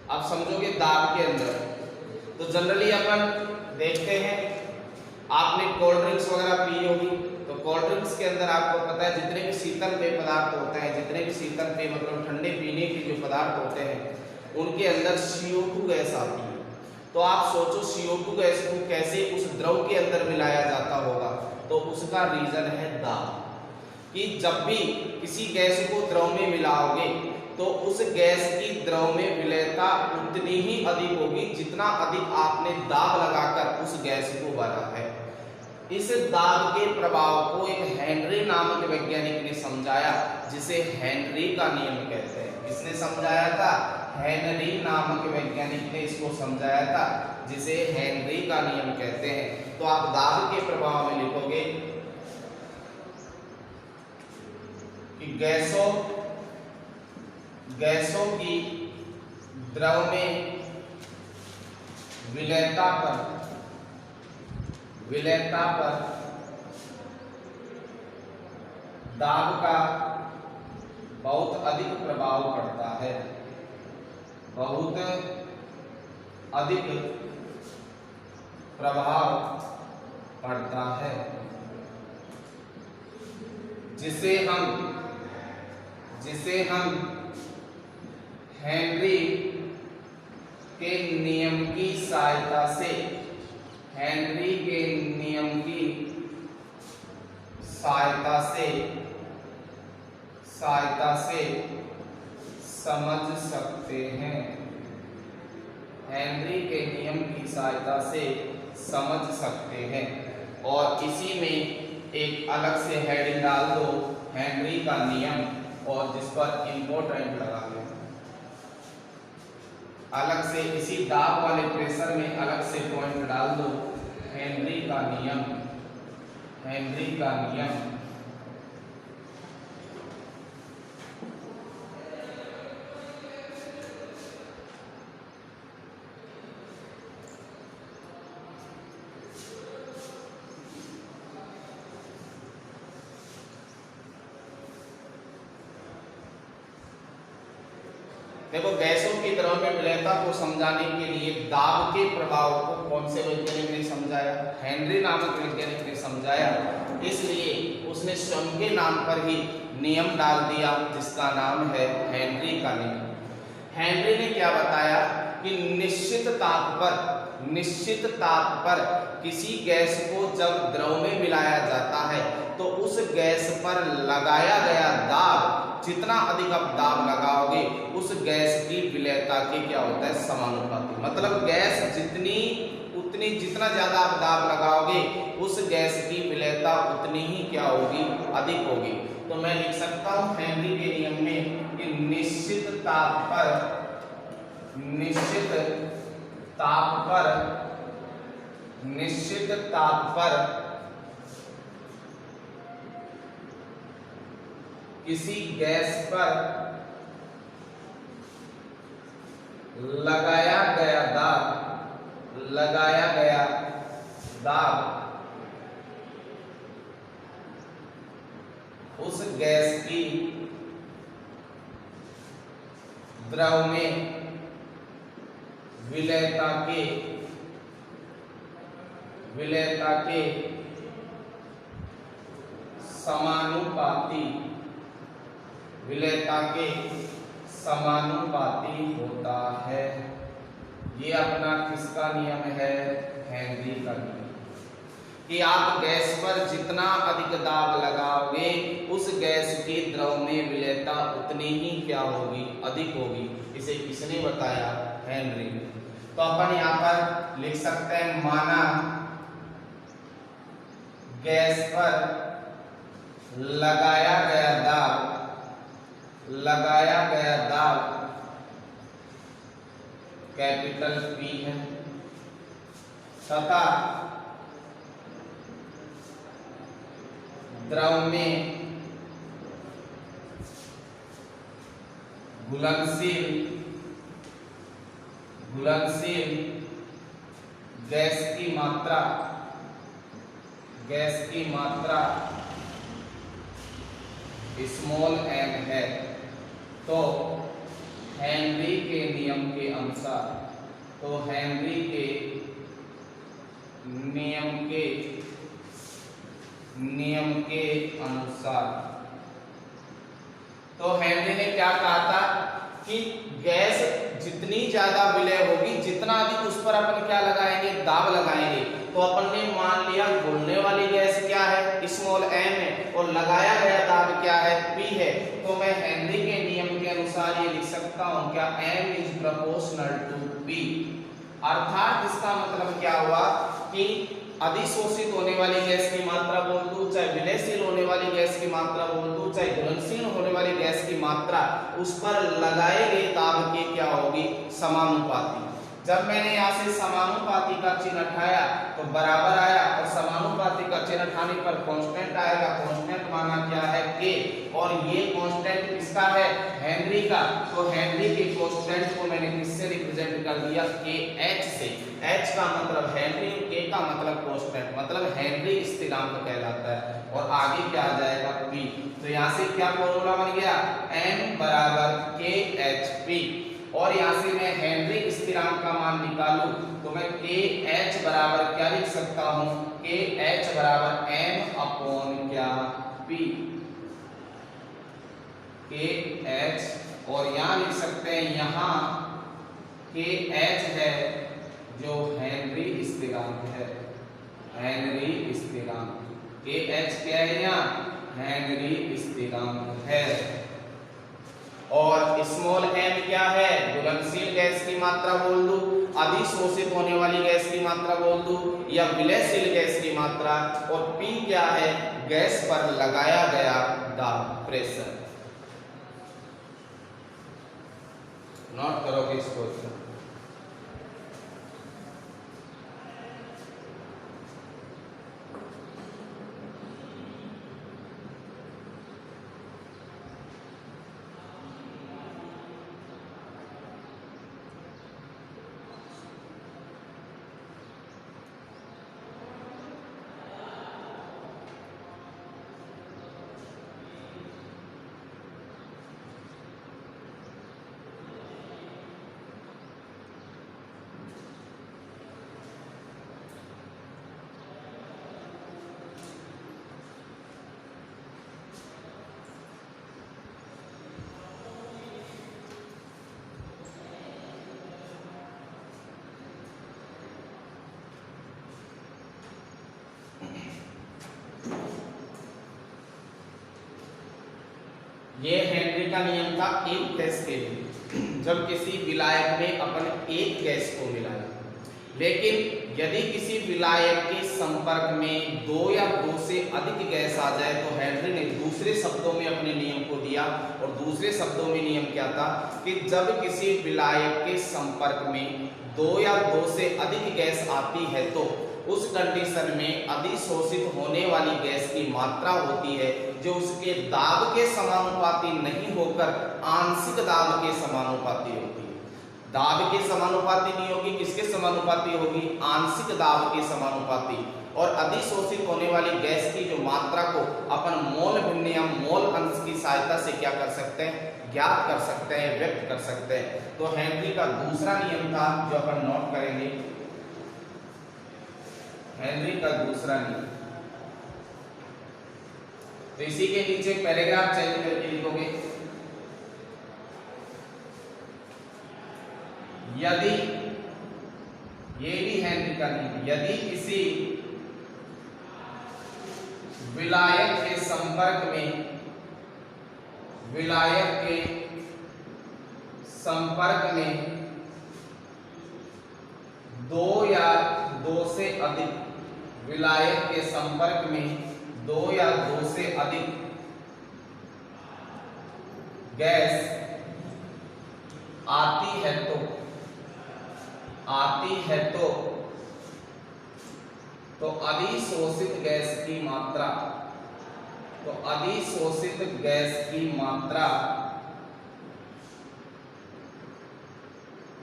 आप समझोगे दाब के अंदर तो जनरली अपन देखते हैं, आपने कोल्ड ड्रिंक्स वगैरह पी होगी, तो कोल्ड ड्रिंक्स के अंदर आपको पता है जितने भी शीतल पेय पदार्थ होते हैं, जितने भी शीतल पेय मतलब ठंडे पीने के जो पदार्थ होते हैं, उनके अंदर CO2 गैस आती है। तो आप सोचो CO2 गैस को कैसे उस द्रव के अंदर मिलाया जाता होगा। तो उसका रीजन है दाब, कि जब भी किसी गैस को द्रव में मिलाओगे तो उस गैस की द्रव में विलयता उतनी ही अधिक होगी जितना अधिक आपने दाब लगाकर उस गैस को भरा है। इस दाब के प्रभाव को एक हेनरी नामक वैज्ञानिक ने समझाया, जिसे हेनरी का नियम कहते हैं। किसने समझाया था? हेनरी नामक वैज्ञानिक ने इसको समझाया था, जिसे हेनरी का नियम कहते हैं। तो आप दाब के प्रभाव में लिखोगे कि गैसों की द्रव में विलेयता पर दाब का बहुत अधिक प्रभाव पड़ता है, बहुत अधिक प्रभाव पड़ता है, जिसे हम हेनरी के नियम की सहायता से समझ सकते हैं। हेनरी के नियम की सहायता से समझ सकते हैं। और इसी में एक अलग से हेडिंग डाल दो, हेनरी का नियम, और जिस पर इंपॉर्टेंट लगा लो। अलग से इसी दाब वाले प्रेशर में अलग से पॉइंट डाल दो, हेनरी का नियम। देखो, गैसों की द्रव में विलेयता को समझाने के लिए दाब के प्रभाव को कौन से वैज्ञानिक ने समझाया? हेनरी नामक वैज्ञानिक ने समझाया। इसलिए उसने स्वयं के नाम पर ही नियम डाल दिया, जिसका नाम है हेनरी का नियम। हेनरी ने क्या बताया कि निश्चित ताप पर किसी गैस को जब द्रव में मिलाया जाता है तो उस गैस पर लगाया गया दाब, जितना अधिक आप दाब लगाओगे उस गैस की विलेयता के क्या होता है, समानुपाती। मतलब गैस जितना ज्यादा आप दाब लगाओगे उस गैस की विलेयता उतनी ही क्या होगी, अधिक होगी। तो मैं लिख सकता हूं हेनरी के नियम में कि निश्चित ताप पर किसी गैस पर लगाया गया दाब उस गैस की द्रव में विलेयता के समानुपाती होता है। ये अपना किसका नियम है? हेनरी का नियम। कि आप गैस पर जितना अधिक दाब लगाओगे उस गैस की द्रव में विलेयता उतनी ही क्या होगी, अधिक होगी। इसे किसने बताया? हेनरी। तो अपन यहाँ पर लिख सकते हैं, माना गैस पर लगाया गया दाब कैपिटल P है तथा द्रव में घुलनशील गैस की मात्रा स्मॉल m है। तो हेनरी के नियम के अनुसार हेनरी ने क्या कहा था कि गैस जितनी ज्यादा विलय होगी, जितना अधिक उस पर अपन क्या लगाएंगे, दाब लगाएंगे। तो अपन ने मान लिया घुलने वाली गैस क्या है, स्मॉल m है, और लगाया गया दाब क्या है, P है। तो मैं हेनरी के नियम के अनुसार ये लिख सकता हूं, क्या m is proportional to P। अर्थात इसका मतलब क्या हुआ कि अधिशोषित होने वाली गैस की मात्रा बोल दूं, चाहे विलयशील होने वाली गैस की मात्रा बोल दूं, चाहे घुलनशील होने वाली गैस की मात्रा, उस पर लगाए गए दाब की क्या होगी, समानुपाती। जब मैंने यहाँ से समानुपाती का चिन्ह उठाया तो बराबर आया, और समानुपाती का चिन्ह उठाने पर कांस्टेंट आएगा। कांस्टेंट माना क्या है? के। और ये कांस्टेंट किसका है? हेनरी का। तो हेनरी के कांस्टेंट को मैंने किससे रिप्रेजेंट कर दिया? के एच से। एच का मतलब हेनरी, के का मतलब कांस्टेंट, मतलब हेनरी स्थिरांक कहलाता है। और आगे क्या आ जाएगा? पी। तो यहाँ से क्या फॉर्मूला बन गया? एन बराबर के एच पी। और यहाँ से मैं हेनरी स्थिरांक का मान निकालूं तो मैं के एच बराबर क्या लिख सकता हूं? के एच बराबर एम अपॉन क्या? पी। के एच, और यहाँ लिख सकते हैं, यहाँ के एच है जो हेनरी स्थिरांक है। हेनरी स्थिरांक, के एच क्या है? यहाँ हेनरी स्थिरांक है। और स्मॉल m क्या है? घुलनशील गैस की मात्रा बोल दूं, अधिशोषित होने वाली गैस की मात्रा बोल दूं, या विलयशील गैस की मात्रा। और p क्या है? गैस पर लगाया गया दाब, प्रेशर। नोट करोगे इसको? ये हेनरी का नियम था एक गैस के लिए, जब किसी विलायक में अपन एक गैस को मिलाए। लेकिन यदि किसी विलायक के संपर्क में दो या दो से अधिक गैस आ जाए तो हेनरी ने दूसरे शब्दों में अपने नियम को दिया। और दूसरे शब्दों में नियम क्या था? कि जब किसी विलायक के संपर्क में दो या दो से अधिक गैस आती है तो उस कंडीशन में अधिशोषित होने वाली गैस की मात्रा होती है जो उसके दाब के समानुपाती नहीं होकर आंशिक दाब के समानुपाती होती है। दाब के समानुपाती नहीं होगी, किसके समानुपाती होगी? आंशिक दाब के समानुपाती। और अधिशोषित होने वाली गैस की जो मात्रा को अपन मोल भिन्न या मोल अंश की सहायता से क्या कर सकते हैं? ज्ञात कर सकते हैं, व्यक्त कर सकते हैं। तो हेनरी का दूसरा नियम था जो अपन नोट करेंगे। हेनरी का दूसरा नियम, तो इसी के नीचे पैराग्राफ चेंज करके लिखोगे। यदि, ये भी हेनरी का नियम, यदि किसी विलायक के संपर्क में, विलायक के संपर्क में दो या दो से अधिक, विलायक के संपर्क में दो या दो से अधिक गैस आती है तो अधिशोषित गैस की मात्रा, तो अधिशोषित गैस की मात्रा,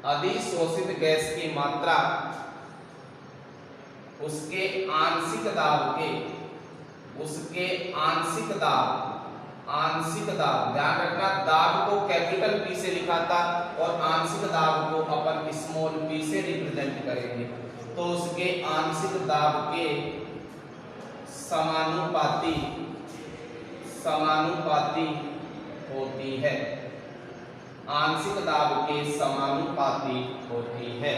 अधिशोषित गैस की मात्रा उसके आंशिक दाब के, उसके आंशिक दाब, आंशिक दाब, ध्यान रखना दाब को कैपिटल पी से लिखा था और आंशिक दाब को अपन स्मॉल पी से रिप्रेजेंट करेंगे। तो उसके आंशिक दाब के समानुपाती, समानुपाती होती है, आंशिक दाब के समानुपाती होती है।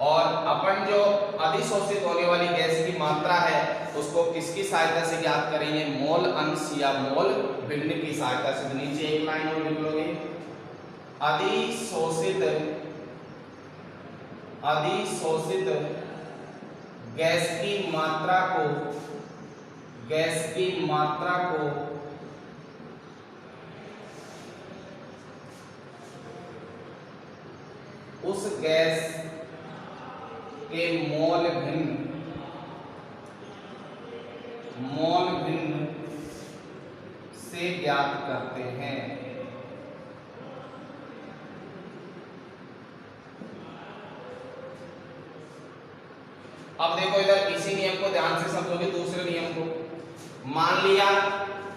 और अपन जो अधिशोषित होने वाली गैस की मात्रा है उसको किसकी सहायता से ज्ञात करेंगे? मोल अंश या मोल भिन्न की सहायता से। नीचे एक लाइन और लिख लोगे, अधिशोषित, अधिशोषित गैस की मात्रा को गैस की मात्रा को उस गैस के मोल भिन्न से ज्ञात करते हैं। अब देखो इधर इसी नियम को ध्यान से समझोगे, दूसरे नियम को। मान लिया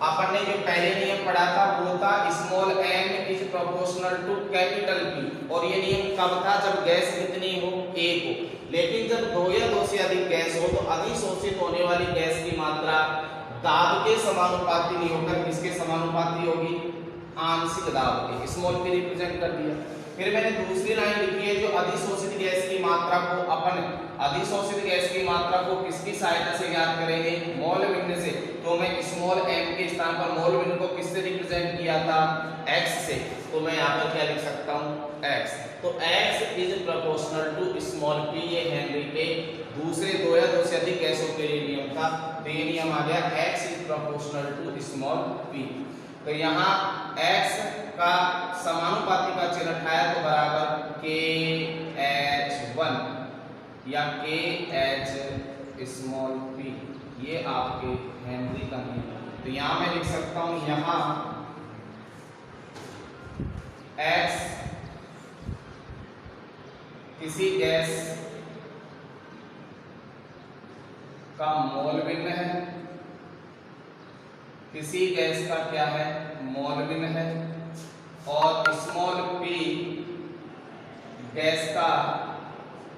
अपन ने जो पहले नियम पढ़ा था वो था small m is proportional to capital P, और ये नियम कब था? जब गैस कितनी हो? एक हो। लेकिन जब दो या दो से अधिक गैस हो तो अधिशोषित होने वाली गैस की मात्रा दाब के समानुपाती नहीं होकर किसके समानुपाती होगी? आंशिक दाब के। स्मॉल p रिप्रेजेंट कर दिया। फिर मैंने दूसरी लाइन लिखी है, जो अधिशोषित गैस की मात्रा को अपन अधिशोषित गैस की मात्रा को किसकी सहायता से ज्ञात करेंगे? मोल भिन्न से। तो मैं स्मॉल m के स्थान पर मोल भिन्न को किससे रिप्रेजेंट किया था? x से। तो मैं यहाँ पर क्या लिख सकता हूँ? x। तो x is proportional to small p, ये हेनरी के दूसरे दो या दो से अधिक गैसों के लिए नियम था। तो ये नियम आ गया x is proportional to small p। तो यहाँ x का समानुपाती का चिन्ह उठाया तो बराबर KH1 या KH स्मॉल p, ये आपके हेनरी का नियम है। तो यहाँ मैं लिख सकता हूँ, यहाँ x किसी गैस का मोल भिन्न है, किसी गैस का क्या है? मोल भिन्न है, और स्मॉल p गैस का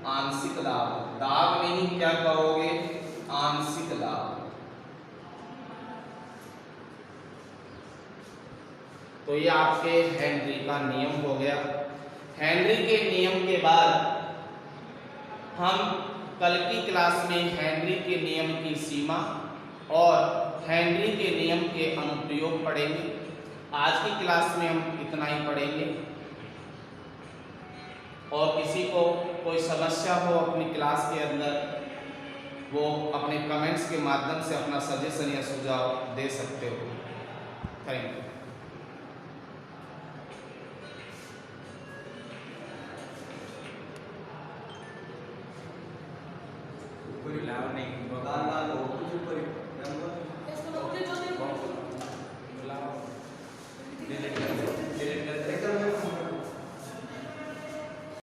आंशिक दाब। दाब नहीं, क्या कहोगे? आंशिक दाब। तो ये आपके हेनरी का नियम हो गया। हेनरी के नियम के बाद हम कल की क्लास में हेनरी के नियम की सीमा और हेनरी के नियम के अनुप्रयोग पढ़ेंगे। आज की क्लास में हम इतना ही पढ़ेंगे, और किसी को कोई समस्या हो अपनी क्लास के अंदर, वो अपने कमेंट्स के माध्यम से अपना सजेशन या सुझाव दे सकते हो। Thank you. कोई लाभ नहीं, बता ला लो कुछ ऊपर